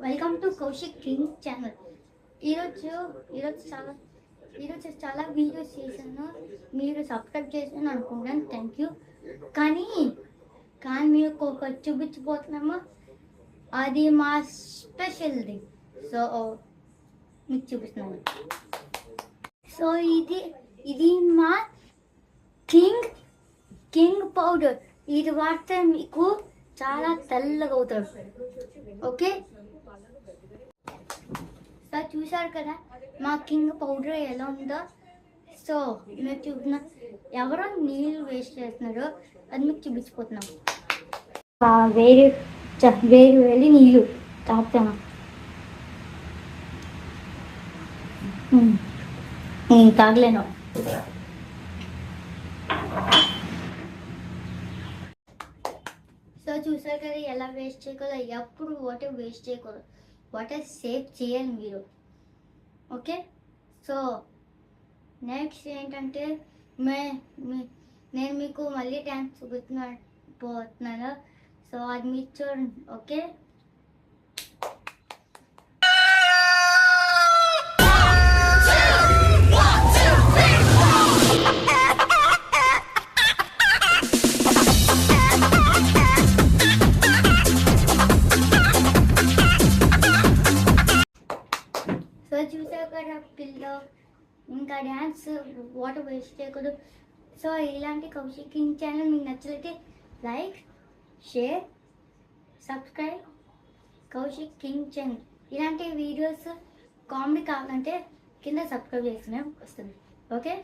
Welcome to Kaushik king channel. ఈరోజు చాలా videos చేశాను. మీరు సబ్స్క్రైబ్ చేశాను అనుకుంటాను. Thank you. కానీ మీకు ఒకటి చూపించబోతున్నామా, అది మా స్పెషల్ది. సో మీకు చూపిస్తున్నాను. సో ఇది మా కింగ్ పౌడర్. ఇది వాడితే మీకు చాలా తెల్లగా అవుతారు. ఓకే, సో చూసారు కదా మా కింగ్ పౌడర్ ఎలా ఉందో. సో మీరు చూసిన ఎవరో నీళ్ళు వేస్ట్ చేస్తున్నారో అది మీకు చూపించిపోతున్నాం. వేడి వేడి నీళ్ళు తాగుతాను. తాగలేను. సో చూసారు కదా ఎలా వేస్ట్ చేయకూడదు. ఎప్పుడు వాటర్ వేస్ట్ చేయకూడదు. వాటర్ సేవ్ చేయాలి మీరు. ఓకే, సో నెక్స్ట్ ఏంటంటే నేను మీకు మళ్ళీ ట్యాంక్ చూపిస్తున్నాను. సో అది మీరు చూడండి. ఓకే, చూసారు కదా పిల్లో. ఇంకా డ్యాన్స్ వాటర్ వేస్ట్ చేయకూడదు. సో ఇలాంటి కౌశిక్ కింగ్ ఛానల్ మీకు నచ్చినట్లయితే like, share, subscribe Kaushik king channel. ఇలాంటి వీడియోస్ కామెడీ కావాలంటే కింద సబ్స్క్రైబ్ చేస్తూనే వస్తుంది. ఓకే.